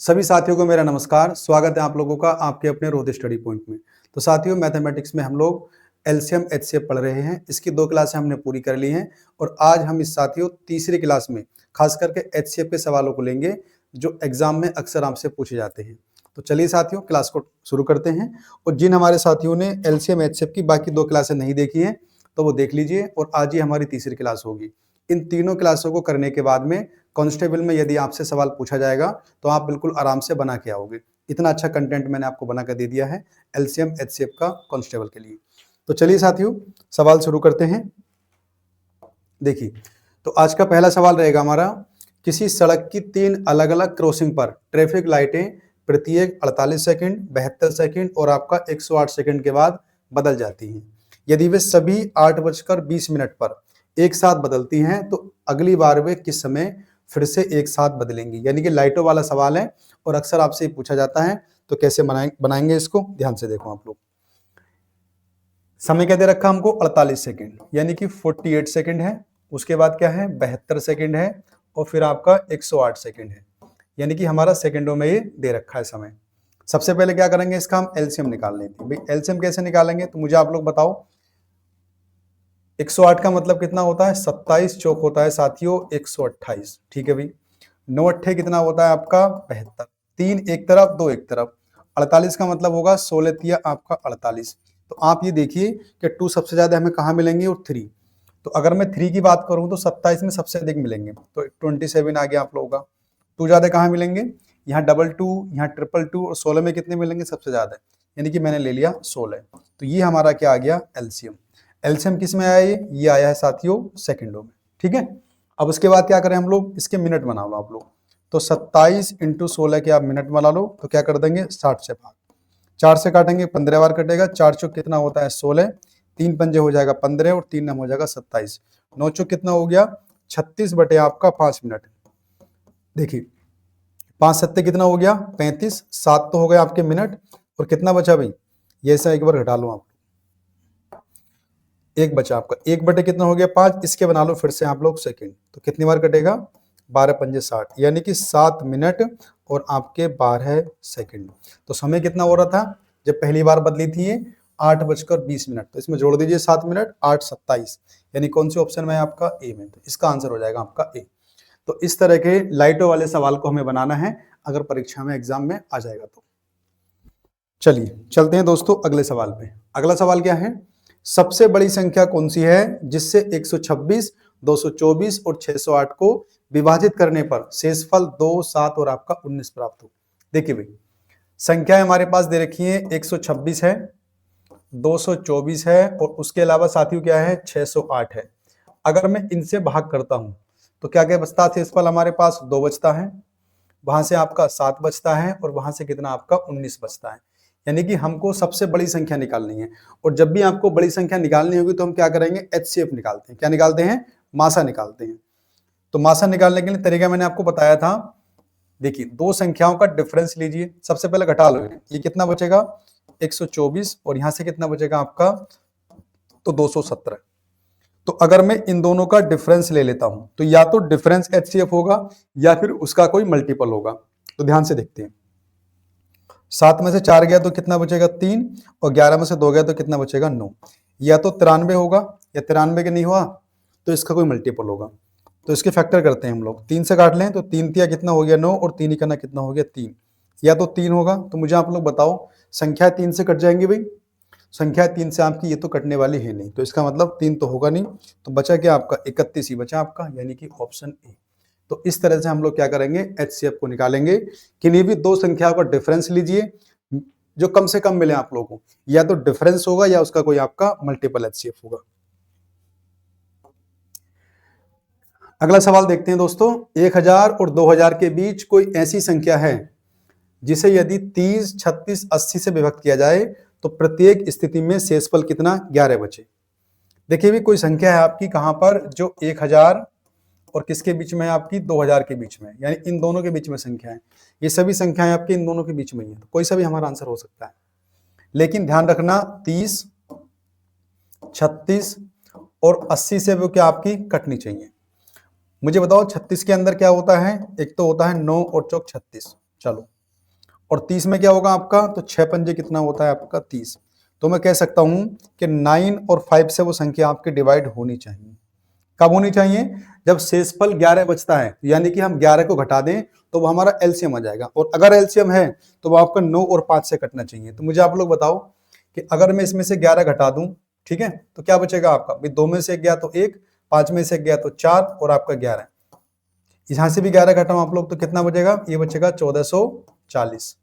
सभी साथियों को मेरा नमस्कार। स्वागत है आप लोगों का आपके अपने रोज स्टडी पॉइंट में। तो साथियों, मैथमेटिक्स में हम लोग एलसीएम एचसीएफ पढ़ रहे हैं। इसकी 2 क्लासें हमने पूरी कर ली हैं और आज हम इस साथियों तीसरी क्लास में खास करके एचसीएफ के सवालों को लेंगे जो एग्जाम में अक्सर आपसे पूछे जाते हैं। तो चलिए साथियों, क्लास को शुरू करते हैं। और जिन हमारे साथियों ने एलसीएम एचसीएफ की बाकी 2 क्लासें नहीं देखी हैं तो वो देख लीजिए और आज ही हमारी तीसरी क्लास होगी। इन तीनों क्लासों को करने के बाद में कांस्टेबल में यदि आपसे सवाल पूछा जाएगा तो आप बिल्कुल आराम से बना के आओगे। इतना अच्छा कंटेंट मैंने आपको बना कर दे दिया है एलसीएम एचसीएफ का कांस्टेबल के लिए। तो चलिए साथियों, सवाल शुरू करते हैं। देखिए, तो आज का पहला सवाल रहेगा हमारा, किसी सड़क की 3 अलग अलग क्रॉसिंग पर ट्रैफिक लाइटें प्रत्येक 48 सेकंड, 72 सेकंड और आपका 108 सेकंड के बाद बदल जाती हैं। यदि वे सभी 8:20 पर एक साथ बदलती हैं तो अगली बार वे किस समय फिर से एक साथ बदलेंगी। यानी कि लाइटों वाला सवाल है और अक्सर आपसे पूछा जाता है। तो कैसे बनाएंगे इसको, ध्यान से देखो आप लोग। समय क्या दे रखा हमको, 48 सेकंड, यानी कि 48 सेकंड है। उसके बाद क्या है, 72 सेकंड है और फिर आपका 108 सेकंड है। यानी कि हमारा सेकंडों में ये दे रखा है समय। सबसे पहले क्या करेंगे, इसका हम एलसीएम निकाल लेते हैं। भाई एलसीएम कैसे निकालेंगे, तो मुझे आप लोग बताओ। 108 का मतलब कितना होता है, 27 चौक होता है साथियों 128। ठीक है भाई। 9 अट्ठे कितना होता है आपका 72, 3 एक तरफ 2 एक तरफ। 48 का मतलब होगा 16 तिया आपका 48। तो आप ये देखिए कि 2 सबसे ज्यादा हमें कहाँ मिलेंगे और 3। तो अगर मैं 3 की बात करूं तो 27 में सबसे अधिक मिलेंगे, तो 27 आ गया आप लोगों का। 2 ज्यादा कहाँ मिलेंगे, यहाँ 22, यहाँ 222 और 16 में कितने मिलेंगे सबसे ज्यादा, यानी कि मैंने ले लिया 16। तो ये हमारा क्या आ गया, एलसीएम। एलसीएम किस में आया, ये आया है साथियों सेकंडों में। ठीक है। अब उसके बाद क्या करें हम लोग, इसके मिनट बना लो आप लोग। तो 27 × 16 के आप मिनट बना लो, तो क्या कर देंगे 60 से भाग। 4 से काटेंगे 15 बार कटेगा। 4 चौक कितना होता है 16, 3 पंजे हो जाएगा 15 और 3 नम हो जाएगा 27। 9 चौक कितना हो गया 36 बटे आपका 5 मिनट। देखिए 5 सत्ते कितना हो गया 35, 7 तो हो गए आपके मिनट और कितना बचा भाई, ये से एक बार घटा लो आप। एक बचा आपका, 1 बटे कितना हो गया 5। इसके बना लो फिर से आप लोग सेकंड, तो कितनी बार कटेगा 12 पंजे 60, यानी कि 7 मिनट और आपके 12 सेकंड। तो समय कितना हो रहा था जब पहली बार बदली थी ये 8:20। तो इसमें जोड़ दीजिए 7 मिनट, 8 27, यानी कौन से ऑप्शन में है आपका ए में। तो इसका आंसर हो जाएगा आपका ए। तो इस तरह के लाइटों वाले सवाल को हमें बनाना है अगर परीक्षा में एग्जाम में आ जाएगा तो। चलिए चलते हैं दोस्तों अगले सवाल पे। अगला सवाल क्या है, सबसे बड़ी संख्या कौन सी है जिससे 126, 224 और 608 को विभाजित करने पर शेषफल 2, 7 और आपका 19 प्राप्त हो। देखिए भाई, संख्या हमारे पास दे रखी है 126 है, 224 है और उसके अलावा साथियों क्या है 608 है। अगर मैं इनसे भाग करता हूं तो क्या क्या बचता है, शेषफल हमारे पास 2 बचता है, वहां से आपका 7 बचता है और वहां से कितना आपका 19 बचता है। यानी कि हमको सबसे बड़ी संख्या निकालनी है। और जब भी आपको बड़ी संख्या निकालनी होगी तो हम क्या करेंगे, एचसीएफ निकालते हैं। क्या निकालते हैं, मासा निकालते हैं। तो मासा निकालने के लिए तरीका मैंने आपको बताया था। देखिए 2 संख्याओं का डिफरेंस लीजिए, सबसे पहले घटा लो। ये कितना बचेगा 124 और यहां से कितना बचेगा आपका तो 217। तो अगर मैं इन दोनों का डिफरेंस ले लेता हूं तो या तो डिफरेंस एचसीएफ होगा या फिर उसका कोई मल्टीपल होगा। तो ध्यान से देखते हैं, 7 में से 4 गया तो कितना बचेगा 3 और 11 में से 2 गया तो कितना बचेगा 9। या तो 93 होगा या 93 के नहीं हुआ तो इसका कोई मल्टीपल होगा। तो इसके फैक्टर करते हैं हम लोग, 3 से काट लें तो 3 तिया कितना हो गया 9 और 3 इकाना कितना हो गया 3। या तो 3 होगा। तो मुझे आप लोग बताओ, संख्या 3 से कट जाएंगी भाई, संख्या 3 से आपकी ये तो कटने वाली है नहीं, तो इसका मतलब 3 तो होगा नहीं। तो बचा क्या आपका 31 ही बचा आपका, यानी कि ऑप्शन ए। तो इस तरह से हम लोग क्या करेंगे, एचसीएफ को निकालेंगे। किन्हीं भी 2 संख्याओं का डिफरेंस लीजिए जो कम से कम मिले आप लोगों को, या तो डिफरेंस होगा या उसका कोई आपका मल्टीपल एचसीएफ होगा। अगला सवाल देखते हैं दोस्तों, 1000 और 2000 के बीच कोई ऐसी संख्या है जिसे यदि 30, 36, 80 से विभक्त किया जाए तो प्रत्येक स्थिति में शेषफल कितना 11 बचे। देखिए भी कोई संख्या है आपकी कहां पर जो 1000 और किसके बीच में है आपकी 2000 के बीच में, यानी इन दोनों के बीच में संख्या है। ये सभी संख्याएं आपकी इन दोनों के बीच में ही है, तो कोई सा भी हमारा आंसर हो सकता है। लेकिन ध्यान रखना 30, 36 और 80 से वो क्या आपकी कटनी चाहिए। मुझे बताओ 36 के अंदर क्या होता है, एक तो होता है 9 और चौक 36। चलो और 30 में क्या होगा आपका, तो 6 पंजे कितना होता है आपका 30। तो मैं कह सकता हूं कि 9 और 5 से वो संख्या आपकी डिवाइड होनी चाहिए। कब होनी चाहिए, जब शेषफल 11 बचता है, यानी कि हम 11 को घटा दें तो वो हमारा एलसीएम आ जाएगा। और अगर एलसीएम है तो वो आपका 9 और 5 से कटना चाहिए। तो मुझे आप लोग बताओ कि अगर मैं इसमें से 11 घटा दूं, ठीक है, तो क्या बचेगा आपका, भाई 2 में से 1 गया तो 1, 5 में से 1 गया तो 4 और आपका 11। यहां से भी 11 घटाओ आप लोग तो कितना बचेगा, ये बचेगा 1440।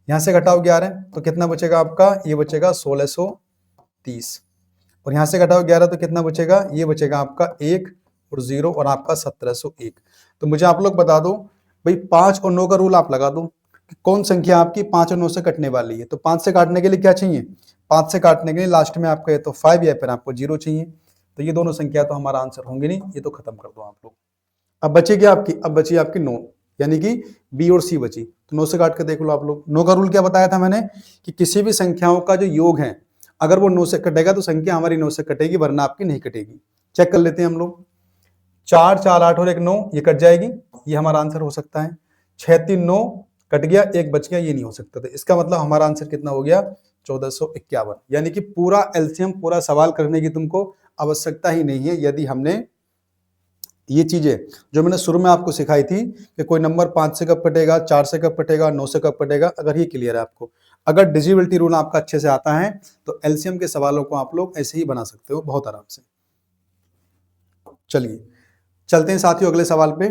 यहां से घटाओ 11 तो कितना बचेगा आपका, ये बचेगा 1630। और यहां से घटाओ 11 तो कितना बचेगा, ये बचेगा आपका 1 और 0 और आपका 1701। तो मुझे आप लोग बता दो भाई 5 और 9 का रूल आप लगा दो कि कौन संख्या आपकी 5 और 9 से कटने वाली है। तो 5 से काटने के लिए क्या चाहिए, 5 से काटने के लिए लास्ट में आपका ये तो 5 या फिर आपको 0 चाहिए। तो ये दोनों संख्या तो हमारा आंसर होंगे नहीं, ये तो खत्म कर दो आप लोग। अब बचेगी आपकी, अब बची आपकी 9, यानी कि बी और सी बची। तो 9 से काट के देख लो आप लोग। 9 का रूल क्या बताया था मैंने, कि किसी भी संख्याओं का जो योग है अगर वो 9 से कटेगा तो संख्या हमारी 9 से कटेगी, वरना आपकी नहीं कटेगी। चेक कर लेते हैं हम लोग। 4 4 8 और 1 9, ये कट जाएगी, ये हमारा आंसर हो सकता है। 6 3 9 कट गया, 1 बच गया, ये नहीं हो सकता। तो इसका मतलब हमारा आंसर कितना हो गया, 1451। यानी कि पूरा एलसीएम, पूरा सवाल करने की तुमको आवश्यकता ही नहीं है, यदि हमने ये चीजें जो मैंने शुरू में आपको सिखाई थी कि कोई नंबर 5 से कब कटेगा, 4 से कब कटेगा, 9 से कब कटेगा, अगर ये क्लियर है आपको, अगर डिविजिबिलिटी रूल आपका अच्छे से आता है तो एलसीएम के सवालों को आप लोग ऐसे ही बना सकते हो बहुत आराम से। चलिए चलते हैं साथियों अगले सवाल पे।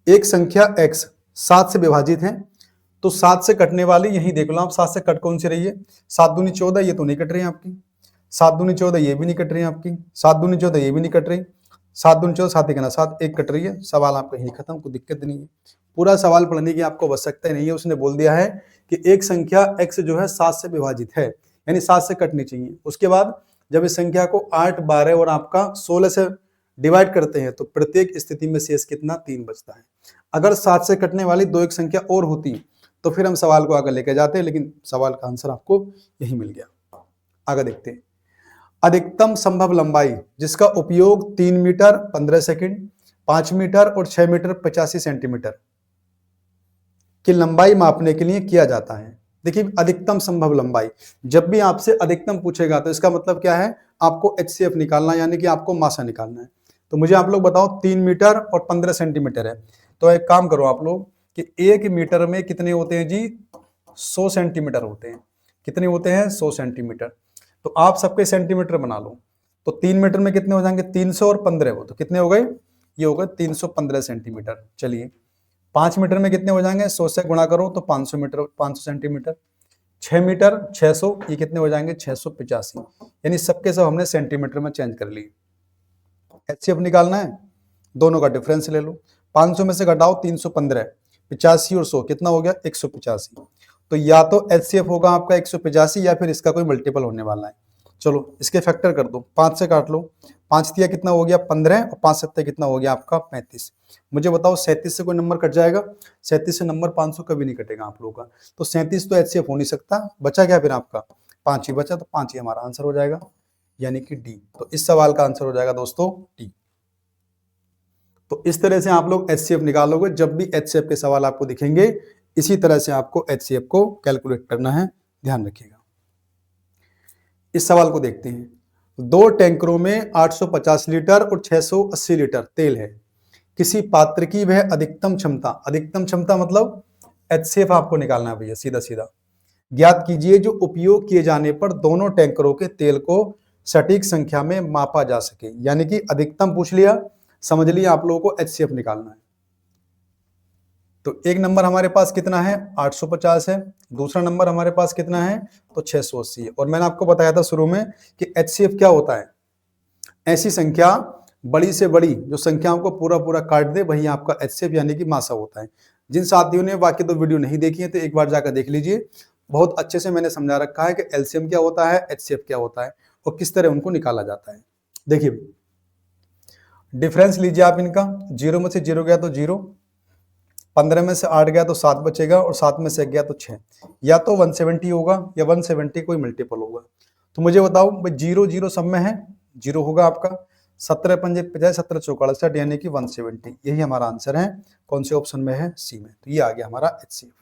एक संख्या x 7 से विभाजित है, तो 7 से कटने वाली यही देख लो आप, 7 से कट कौन सी रही है, 7 दूनी 14, ये तो नहीं कट रही है आपकी। 7 दूनी 14, ये भी नहीं कट रही है आपकी। 7 दूनी 14, ये भी नहीं कट रही। 7 दूनी 14, 7 कहना 7, 1 कट रही है। सवाल आपका यही खत्म, कोई दिक्कत नहीं है। पूरा सवाल पढ़ने की आपको आवश्यकता नहीं है। उसने बोल दिया है कि एक संख्या x जो है 7 से विभाजित है, यानी 7 से कटनी चाहिए। उसके बाद जब इस संख्या को 8 12 और आपका 16 से डिवाइड करते हैं तो प्रत्येक स्थिति में शेष कितना, 3 बचता है। अगर 7 से कटने वाली 2 एक संख्या और होती तो फिर हम सवाल को आगे लेके जाते, लेकिन सवाल का आंसर आपको यही मिल गया। आगे देखते हैं। अधिकतम संभव लंबाई जिसका उपयोग 3 मीटर 15 सेकंड, 5 मीटर और 6 मीटर 85 सेंटीमीटर की लंबाई मापने के लिए किया जाता है। देखिए अधिकतम संभव लंबाई, जब भी आपसे अधिकतम पूछेगा तो इसका मतलब क्या है, आपको एचसीएफ निकालना, यानी कि आपको मासा निकालना है। तो मुझे आप लोग बताओ 3 मीटर और 15 सेंटीमीटर है, तो एक काम करो आप लोग कि 1 मीटर में कितने होते हैं जी, 100 सेंटीमीटर होते हैं। कितने होते हैं, 100 सेंटीमीटर। तो आप सबके सेंटीमीटर बना लो। तो 3 मीटर में कितने हो जाएंगे, 300 और 15 हो तो कितने हो गए, ये हो गए 315 सेंटीमीटर। चलिए 5 मीटर में कितने हो जाएंगे, 100 से गुणा करो तो 500 मीटर, 500 सेंटीमीटर। 6 मीटर 600, ये कितने हो जाएंगे 685, यानी सबके सब हमने सेंटीमीटर में चेंज कर ली। एचसीएफ निकालना है, दोनों का डिफरेंस ले लो। 500 में से घटाओ 315, 85 और 100 कितना हो गया 185। तो या तो एचसीएफ होगा आपका 185 या फिर इसका कोई मल्टीपल होने वाला है। चलो इसके फैक्टर कर दो, 5 से काट लो, 5 दिया कितना हो गया 15 और 5 सत्ते कितना हो गया आपका 35। मुझे बताओ 37 से कोई नंबर कट जाएगा, 37 से नंबर 500 कभी नहीं कटेगा आप लोगों का। तो 37 तो एचसीएफ हो नहीं सकता, बचा क्या फिर आपका 5 ही बचा, तो 5 ही हमारा आंसर हो जाएगा, यानी कि डी। तो इस सवाल का आंसर हो जाएगा दोस्तों डी। तो इस तरह से आप लोग एचसीएफ निकालोगे, जब भी एचसीएफ के सवाल आपको दिखेंगे इसी तरह से आपको एचसीएफ को कैलकुलेट करना है, ध्यान रखिएगा। इस सवाल को देखते हैं। 2 टैंकरों में 850 लीटर और 680 लीटर तेल है। किसी पात्र की वह अधिकतम क्षमता, अधिकतम क्षमता मतलब एचसीएफ आपको निकालना है भैया, सीधा सीधा। ज्ञात कीजिए जो उपयोग किए जाने पर दोनों टैंकरों के तेल को सटीक संख्या में मापा जा सके। यानी कि अधिकतम पूछ लिया, समझ लिया आप लोगों को एचसीएफ निकालना है। तो एक नंबर हमारे पास कितना है 850 है, दूसरा नंबर हमारे पास कितना है तो 680 है। और मैंने आपको बताया था शुरू में कि एचसीएफ क्या होता है, ऐसी संख्या बड़ी से बड़ी जो संख्याओं को पूरा पूरा काट दे वही आपका एचसीएफ यानी कि मासा होता है। जिन साथियों ने बाकी तो वीडियो नहीं देखी है तो एक बार जाकर देख लीजिए, बहुत अच्छे से मैंने समझा रखा है कि एलसीएम क्या होता है, एचसीएफ क्या होता है और किस तरह उनको निकाला जाता है। देखिए डिफरेंस लीजिए आप इनका, 0 में से 0 गया तो 0, 15 में से 8 गया तो 7 बचेगा और 7 में से 1 गया तो 6। या तो 170 होगा या 170 कोई मल्टीपल होगा। तो मुझे बताओ भाई 0 0 सब में है, 0 होगा आपका। 17 पंजे 50, 17 चौका 68 यानी कि 170, यही हमारा आंसर है। कौन से ऑप्शन में है, सी में। तो ये आ गया हमारा एचसीएफ।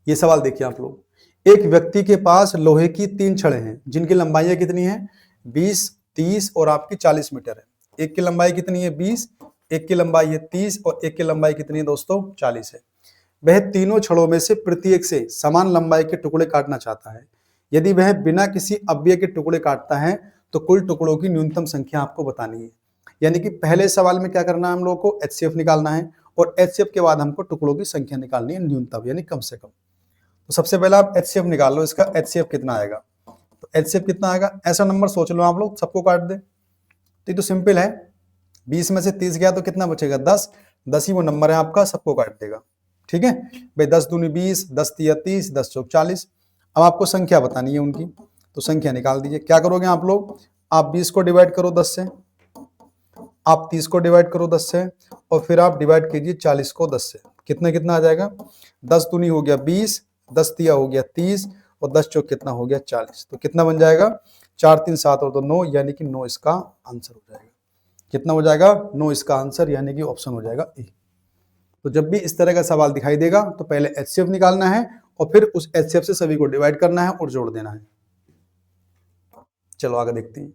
ये सवाल देखिए आप लोग, एक व्यक्ति के पास लोहे की 3 छड़ें हैं जिनकी लंबाइयां कितनी है 20, 30 और आपकी 40 मीटर है। एक की लंबाई कितनी है 20, एक की लंबाई है 30 और एक की लंबाई कितनी है दोस्तों 40 है। वह तीनों छड़ों में से प्रत्येक से समान लंबाई के टुकड़े काटना चाहता है। यदि वह बिना किसी अव्यय के टुकड़े काटता है तो कुल टुकड़ों की न्यूनतम संख्या आपको बतानी है। यानी कि पहले सवाल में क्या करना है हम लोगों को एचसीएफ निकालना है और एचसीएफ के बाद हमको टुकड़ों की संख्या निकालनी है न्यूनतम यानी कम से कम। तो सबसे पहले आप एचसीएफ निकाल लो, इसका एचसीएफ कितना आएगा। तो एचसीएफ कितना आएगा, ऐसा नंबर सोच लो आप लोग, सबको काट दे। तो ये तो सिंपल है, 20 में से 30 गया तो कितना बचेगा 10, 10 ही वो नंबर है आपका, सबको काट देगा। ठीक है भाई, 10 दूनी 20, 10 तिया 30, 10 चौक 40। अब आपको संख्या बतानी है उनकी, तो संख्या निकाल दीजिए। क्या करोगे आप लोग, आप 20 को डिवाइड करो 10 से, आप 30 को डिवाइड करो 10 से, और फिर आप डिवाइड कीजिए 40 को 10 से। कितना कितना आ जाएगा, 10 दूनी हो गया 20, 10 तिया हो गया 30 और 10 चौक कितना हो गया 40। तो कितना बन जाएगा 4 3 7 और 2 9, यानी कि 9 इसका आंसर हो जाएगा। कितना हो जाएगा 9 इसका आंसर, यानी कि ऑप्शन हो जाएगा ए। तो जब भी इस तरह का सवाल दिखाई देगा तो पहले एचसीएफ निकालना है और फिर उस एचसीएफ से सभी को डिवाइड करना है और जोड़ देना है। चलो आगे देखते हैं।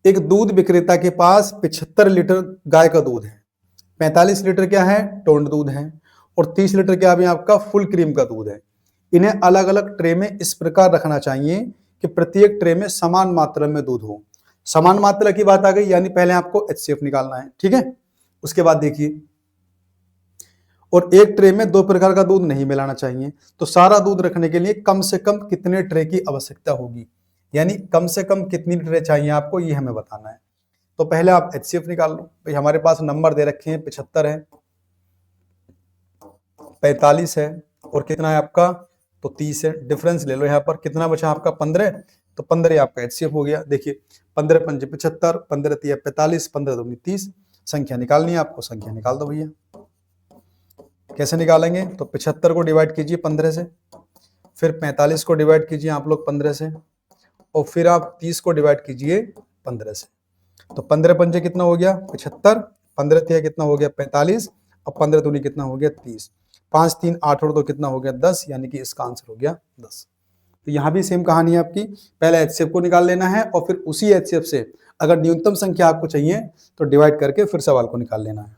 एक दूध विक्रेता के पास 75 लीटर गाय का दूध है, 45 लीटर क्या है टोंड दूध है, और 30 लीटर क्या है आपका फुल क्रीम का दूध है। इन्हें अलग अलग ट्रे में इस प्रकार रखना चाहिए कि प्रत्येक ट्रे में समान मात्रा में दूध हो। समान मात्रा की बात आ गई, यानी पहले आपको एचसीएफ निकालना है। ठीक है, उसके बाद देखिए, और एक ट्रे में 2 प्रकार का दूध नहीं मिलाना चाहिए। तो सारा दूध रखने के लिए कम से कम कितने ट्रे की आवश्यकता होगी, यानी कम से कम कितनी ट्रे चाहिए आपको, ये हमें बताना है। तो पहले आप एचसीएफ निकाल लो। भाई हमारे पास नंबर दे रखे हैं 75 है, 45 है और कितना है आपका तो 30 है। डिफरेंस ले लो, यहाँ पर कितना बचा आपका 15, तो 15 आपका एचसीएफ हो गया। देखिए 15 पंजे 75, 15 तिया 45, 15 दूनी 30। संख्या निकालनी है आपको, संख्या निकाल दो भैया। कैसे निकालेंगे, तो 75 को डिवाइड कीजिए 15 से, फिर 45 को डिवाइड कीजिए आप लोग 15 से, और फिर आप 30 को डिवाइड कीजिए 15 से। तो 15 पंजे कितना हो गया 75, 15 तिया कितना हो गया 45 और 15 दूनी कितना हो गया 30। 5 3 8 और 2 कितना हो गया 10, यानी कि इसका आंसर हो गया 10। तो यहाँ भी सेम कहानी है आपकी, पहले एचसीएफ को निकाल लेना है और फिर उसी एचसीएफ से अगर न्यूनतम संख्या आपको चाहिए तो डिवाइड करके फिर सवाल को निकाल लेना है।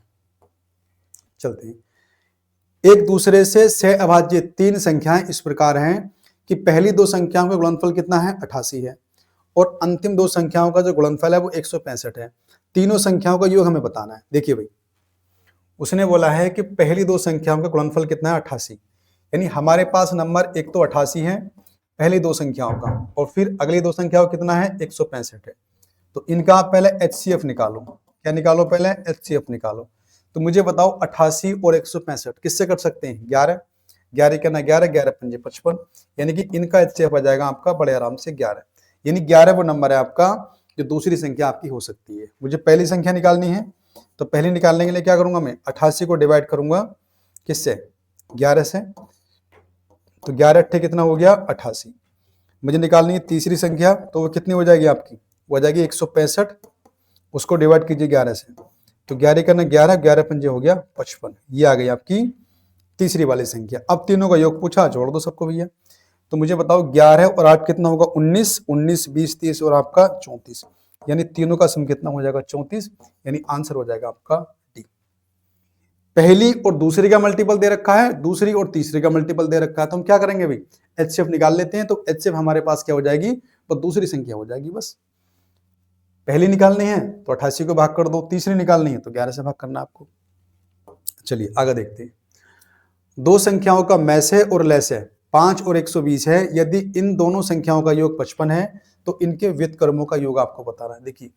चलते हैं। एक दूसरे से सहअभाज्य 3 संख्याएं इस प्रकार हैं कि पहली 2 संख्याओं का गुणनफल कितना है 88 है और अंतिम 2 संख्याओं का जो गुणनफल है वो 165 है। तीनों संख्याओं का योग हमें बताना है। देखिए भाई, उसने बोला है कि पहली 2 संख्याओं का गुणनफल कितना है 88, यानी हमारे पास नंबर एक तो 88 है पहली 2 संख्याओं का, और फिर अगली 2 संख्याओं कितना है 165 है। तो इनका आप पहले एचसीएफ निकालो। क्या निकालो, पहले एचसीएफ निकालो। तो मुझे बताओ 88 और 165 किससे कर सकते हैं 11, 11 का ना 11, 11 पंजे 55, यानी कि इनका एचसीएफ आ जाएगा आपका बड़े आराम से 11, यानी 11 वो नंबर है आपका जो दूसरी संख्या आपकी हो सकती है। मुझे पहली संख्या निकालनी है, तो पहली निकालने के लिए क्या करूंगा मैं 88 को डिवाइड करूंगा किससे 11 से, तो 11 अट्ठे कितना हो गया 88। मुझे निकालनी है तीसरी संख्या, तो वो कितनी हो जाएगी आपकी, वो हो जाएगी 165, उसको डिवाइड कीजिए 11 से, तो 11 का ना 11, 11 पंजे हो गया 55। ये आ गई आपकी तीसरी वाली संख्या। अब तीनों का योग पूछा, जोड़ दो सबको भैया। तो मुझे बताओ 11 और 8 कितना होगा 19, 19 20 30 और आपका 34, यानी तीनों का सम कितना हो जाएगा 34, यानी आंसर हो जाएगा आपका डी। पहली और दूसरी का मल्टीपल दे रखा है, दूसरी और तीसरी का मल्टीपल दे रखा है, तो हम क्या करेंगे भाई एचसीएफ निकाल लेते हैं। तो एचसीएफ हमारे पास क्या हो जाएगी, तो दूसरी संख्या हो जाएगी। बस पहली निकालनी है तो 88 को भाग कर दो, तीसरी निकालनी है तो 11 से भाग करना आपको। चलिए आगे देखते हैं। 2 संख्याओं का मैसे और लैसे 5 और 120 है। यदि इन दोनों संख्याओं का योग 55 है तो इनके व्युत्क्रमों का योग आपको बताना है। देखिए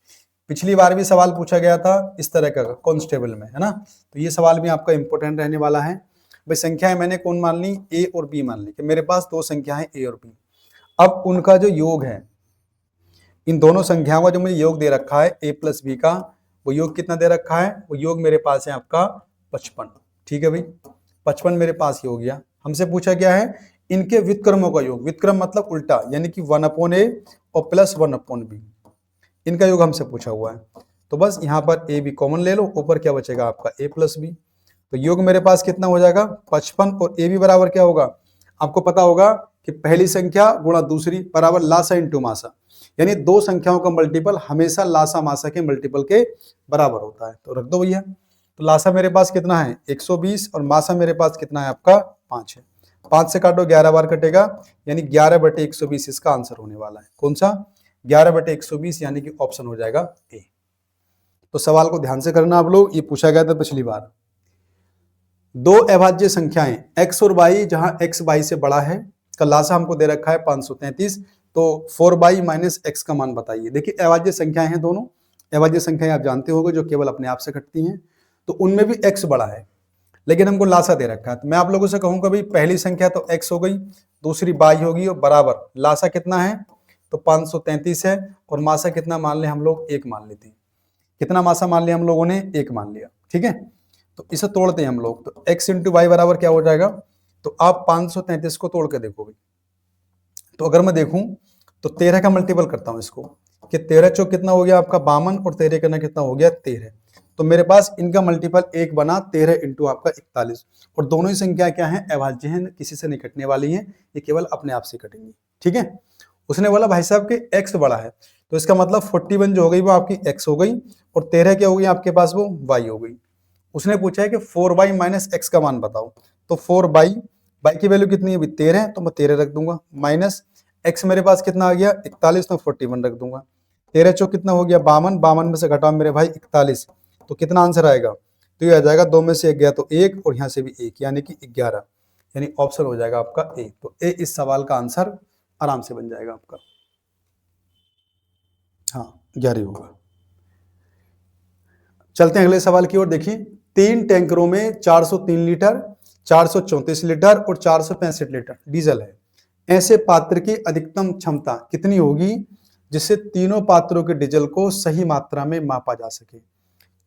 पिछली बार भी सवाल पूछा गया था इस तरह का कांस्टेबल में, है ना, तो ये सवाल भी आपका इंपॉर्टेंट रहने वाला है। भाई संख्याएं मैंने कौन मान ली, ए और बी मान ली कि मेरे पास 2 संख्याएं ए और बी। अब उनका जो योग है, इन दोनों संख्याओं का जो मुझे योग दे रखा है ए प्लस बी का, वो योग कितना दे रखा है, वो योग मेरे पास है आपका 55। ठीक है भाई, 55 मेरे पास ही हो गया। हमसे पूछा गया है इनके व्युत्क्रमों का योग, व्युत्क्रम मतलब उल्टा, यानी कि 1/a और प्लस 1/b, इनका योग हमसे पूछा हुआ है। तो बस यहाँ पर ए बी कॉमन ले लो, ऊपर क्या बचेगा आपका ए प्लस बी। तो योग मेरे पास कितना हो जाएगा 55 और ए बी बराबर क्या होगा आपको पता होगा कि पहली संख्या गुणा दूसरी बराबर लासा इंटू मासा, यानी दो संख्याओं का मल्टीपल हमेशा लासा मासा के मल्टीपल के बराबर होता है। तो रख दो भैया। तो लासा मेरे पास कितना है 120 और मासा मेरे पास कितना है आपका 5 है। 5 से काटो 11 बार कटेगा, यानी 11/120 इसका आंसर होने वाला है। कौन सा 11/120, यानी कि ऑप्शन हो जाएगा ए। तो सवाल को ध्यान से करना आप लोग, ये पूछा गया था पिछली बार। दो अभाज्य संख्याएं x और y, जहां x y से बड़ा है, का लासा हमको दे रखा है 533, तो 4y माइनस x का मान बताइए। देखिए अभाज्य संख्याएं हैं दोनों, अभाज्य संख्याएं आप जानते होंगे जो केवल अपने आप से घटती हैं, तो उनमें भी x बड़ा है, लेकिन हमको लासा दे रखा है। तो मैं आप लोगों से कहूंगा भाई पहली संख्या तो x हो गई, दूसरी y होगी, और बराबर लासा कितना है तो 533 है, और मासा कितना मान ले हम लोग 1 मान लेते हैं। कितना मासा मान लिया हम लोगों ने 1 मान लिया, ठीक है। तो इसे तोड़ते हैं हम लोग, तो x इंटू वाई बराबर क्या हो जाएगा, तो आप 533 को तोड़ के देखो भाई। तो अगर मैं देखूं तो 13 का मल्टीपल करता हूं इसको, कि 13 चौक कितना हो गया आपका 52, और 13 करना कितना हो गया 13। तो मेरे पास इनका मल्टीपल 1 बना 13 इंटू आपका 41, और दोनों ही संख्या क्या है अभाज्य हैं, किसी से नहीं कटने वाली हैं, ये केवल अपने आप से कटेंगी, ठीक है। उसने बोला भाई साहब के x बड़ा है, तो इसका मतलब 41 जो हो गई वो आपकी x हो गई, और 13 क्या हो गई आपके पास वो y हो गई। उसने पूछा है कि 4y माइनस x का मान बताओ, तो 4y की वैल्यू कितनी है 13, तो मैं 13 रख दूंगा, माइनस x मेरे पास कितना आ गया 41, तो 41 रख दूंगा। 13 चौक कितना हो गया 52, 52 में से घटाओ मेरे भाई 41, तो कितना आंसर आएगा, तो ये आ जाएगा 2 में से 1 गया तो 1, और यहाँ से भी 1, यानी कि 11, यानी ऑप्शन हो जाएगा आपका ए। तो ए इस सवाल का आंसर आराम से बन जाएगा आपका, हाँ 11 होगा। चलते हैं अगले सवाल की ओर। देखिए 3 टैंकरों में 403 लीटर, 434 लीटर और 465 लीटर डीजल है। ऐसे पात्र की अधिकतम क्षमता कितनी होगी जिससे तीनों पात्रों के डीजल को सही मात्रा में मापा जा सके।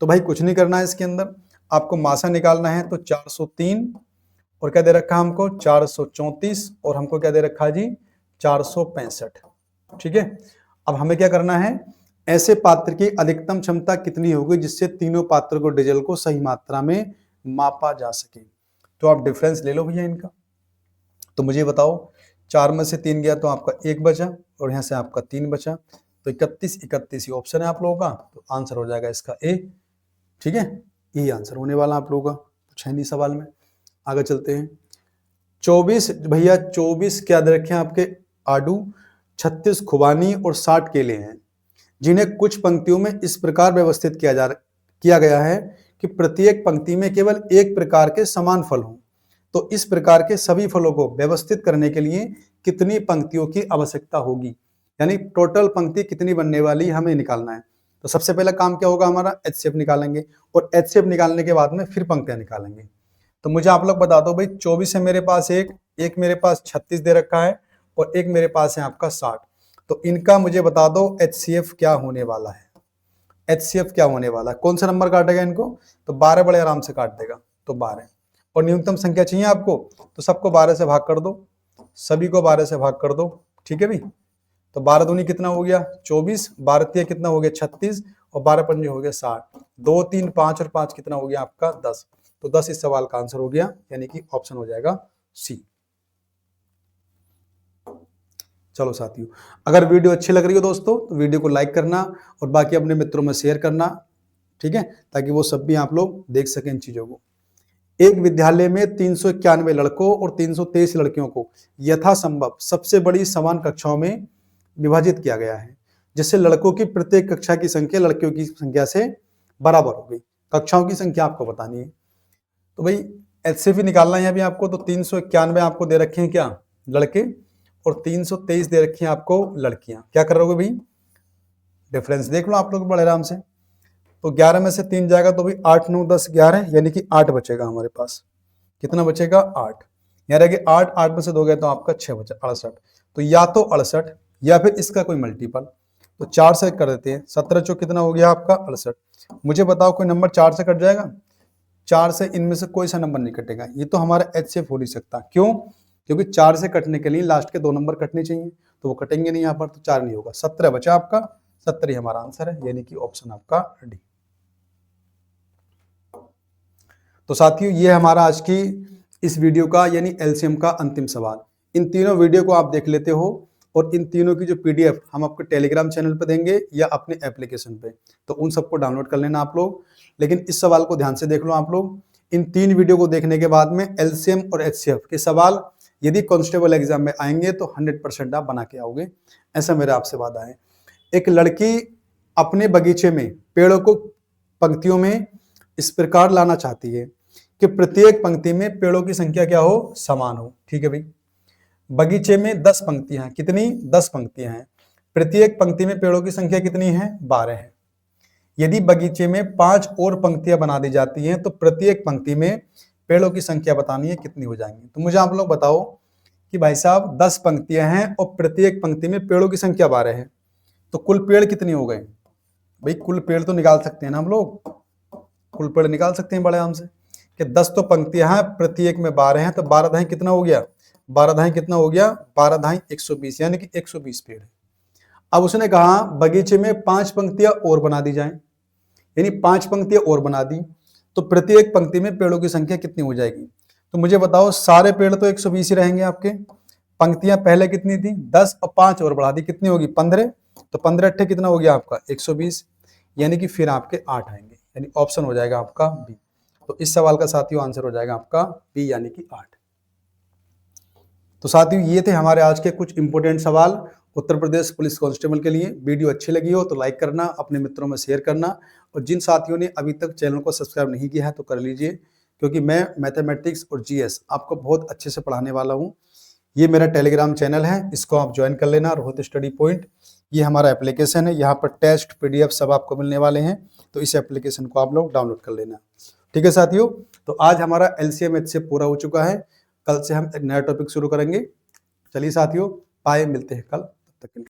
तो भाई कुछ नहीं करना है, इसके अंदर आपको मासा निकालना है। तो 403 और क्या दे रखा है हमको 434, और हमको क्या दे रखा है जी 465, ठीक है। अब हमें क्या करना है, ऐसे पात्र की अधिकतम क्षमता कितनी होगी जिससे तीनों पात्रों को डीजल को सही मात्रा में मापा जा सके। तो आप डिफरेंस ले लो भैया इनका। तो मुझे बताओ 4 में से 3 गया तो आपका 1 बचा, और यहाँ से आपका 3 बचा, तो 31 31 ही ऑप्शन है आप लोगों का। तो आंसर हो जाएगा इसका ए, ठीक है। यही आंसर होने वाला आप लोगों का कुछ है नहीं सवाल में। आगे चलते हैं। 24 भैया 24 क्या दे रखे हैं आपके आडू, 36 खुबानी और 60 केले हैं, जिन्हें कुछ पंक्तियों में इस प्रकार व्यवस्थित किया गया है कि प्रत्येक पंक्ति में केवल एक प्रकार के समान फल हों। तो इस प्रकार के सभी फलों को व्यवस्थित करने के लिए कितनी पंक्तियों की आवश्यकता होगी, यानी टोटल पंक्ति कितनी बनने वाली हमें निकालना है। तो सबसे पहला काम क्या होगा हमारा HCF निकालेंगे, और HCF निकालने के बाद में फिर पंक्तियां निकालेंगे। तो मुझे आप लोग बता दो भाई 24 है मेरे पास, एक मेरे पास 36 दे रखा है, और एक मेरे पास है आपका 60। तो इनका मुझे बता दो HCF क्या होने वाला है। HCF क्या होने वाला है, कौन सा नंबर काटेगा इनको, तो 12 बड़े आराम से काट देगा, तो 12। और न्यूनतम संख्या चाहिए आपको, तो सबको 12 से भाग कर दो, सभी को 12 से भाग कर दो, ठीक है भाई। तो 12 दूनी कितना हो गया 24, 12 तिया कितना हो गया 36, और 12 पंजे हो गया 60, 2 3 5 और 5 कितना हो गया आपका 10। तो 10 इस सवाल का आंसर हो गया, यानी कि ऑप्शन हो जाएगा सी। चलो साथियों, अगर वीडियो अच्छी लग रही हो दोस्तों तो वीडियो को लाइक करना और बाकी अपने मित्रों में शेयर करना, ठीक है, ताकि वो सब भी आप लोग देख सकें इन चीजों को। एक विद्यालय में 391 लड़कों और 323 लड़कियों को यथासंभव सबसे बड़ी समान कक्षाओं में विभाजित किया गया है, जिससे लड़कों की प्रत्येक कक्षा की संख्या लड़कियों की संख्या से बराबर हो गई। कक्षाओं की संख्या आपको बतानी है। तो भाई HCF निकालना है यहाँ भी आपको। तो 391 आपको दे रखे हैं क्या लड़के, और 323 दे रखी हैं आपको लड़कियां। क्या कर रहे हो भाई, डिफरेंस देख लो आप लोग बड़े आराम से। तो 11 में से 3 जाएगा तो भाई 8 9 10 11, यानी कि 8 बचेगा हमारे पास। कितना बचेगा 8, यानी रह गए 8, 8 में से 2 गए तो आपका 6 बचा 68। तो या तो 68 या फिर इसका कोई मल्टीपल। तो 4 से कर देते हैं, 17 चौक कितना हो गया आपका 68। मुझे बताओ कोई नंबर 4 से कट जाएगा, 4 से इनमें से कोई सा नंबर नहीं कटेगा। ये तो हमारा HCF हो नहीं सकता, क्यों, क्योंकि 4 से कटने के लिए लास्ट के 2 नंबर कटने चाहिए, तो वो कटेंगे नहीं यहाँ पर, तो 4 नहीं होगा। 17 बचा आपका, 17 ही हमारा आंसर है, यानी कि ऑप्शन आपका डी। तो साथियों ये हमारा आज की इस वीडियो का यानी LCM का अंतिम सवाल। इन तीनों वीडियो को आप देख लेते हो और इन तीनों की जो PDF हम आपको टेलीग्राम चैनल पे देंगे या अपने एप्लीकेशन पे, तो उन सबको डाउनलोड कर लेना आप लोग। लेकिन इस सवाल को ध्यान से देख लो आप लोग। इन 3 वीडियो को देखने के बाद में LCM और HCF के सवाल यदि कांस्टेबल एग्जाम में आएंगे तो 100% आप बना के आओगे, ऐसा मेरा आपसे वादा है। एक लड़की अपने बगीचे में पेड़ों को पंक्तियों में इस प्रकार लाना चाहती है कि प्रत्येक पंक्ति में पेड़ों की संख्या क्या हो, समान हो। ठीक है भाई, बगीचे में 10 पंक्तियां हैं, कितनी, 10 पंक्तियां हैं, प्रत्येक पंक्ति में पेड़ों की संख्या कितनी है, 12 है। यदि बगीचे में 5 और पंक्तियां बना दी जाती हैं तो प्रत्येक पंक्ति में पेड़ों की संख्या बतानी है, कितनी हो जाएंगी। तो मुझे आप लोग बताओ कि भाई साहब 10 पंक्तियां हैं और प्रत्येक पंक्ति में पेड़ों की संख्या 12 है, तो कुल पेड़ कितने हो गए भाई? कुल पेड़ तो निकाल सकते हैं ना हम लोग, कुल पेड़ निकाल सकते हैं बड़े आराम से कि 10 तो पंक्तियां हैं, प्रत्येक में 12 हैं, तो 12 धाई कितना हो गया, 12 धाई कितना हो गया, 12 धाई 120, यानी कि 120 पेड़ है। अब उसने कहा बगीचे में 5 पंक्तियां और बना दी जाएं, यानी 5 पंक्तियां और बना दी तो प्रत्येक पंक्ति में पेड़ों की संख्या कितनी हो जाएगी। तो मुझे बताओ, सारे पेड़ तो 120 ही रहेंगे आपके, पंक्तियां पहले कितनी थी 10 और 5 और बढ़ा दी, कितनी होगी 15, तो 15 अट्ठे कितना हो गया आपका 120, यानी कि फिर आपके 8 आएंगे, यानी ऑप्शन हो जाएगा आपका बी। तो इस सवाल का साथियों आंसर हो जाएगा आपका बी, यानी कि 8। तो साथियों ये थे हमारे आज के कुछ इंपोर्टेंट सवाल उत्तर प्रदेश पुलिस कांस्टेबल के लिए। वीडियो अच्छी लगी हो तो लाइक करना, अपने मित्रों में शेयर करना, और जिन साथियों ने अभी तक चैनल को सब्सक्राइब नहीं किया है तो कर लीजिए, क्योंकि मैं मैथमेटिक्स और GS आपको बहुत अच्छे से पढ़ाने वाला हूँ। ये मेरा टेलीग्राम चैनल है, इसको आप ज्वाइन कर लेना, रोहित स्टडी पॉइंट। ये हमारा एप्लीकेशन है, यहाँ पर टेस्ट PDF सब आपको मिलने वाले हैं, तो इस एप्लीकेशन को आप लोग डाउनलोड कर लेना। ठीक है साथियों, तो आज हमारा LCM HCF पूरा हो चुका है, कल से हम एक नया टॉपिक शुरू करेंगे। चलिए साथियों, बाय, मिलते हैं कल, तब तक के लिए।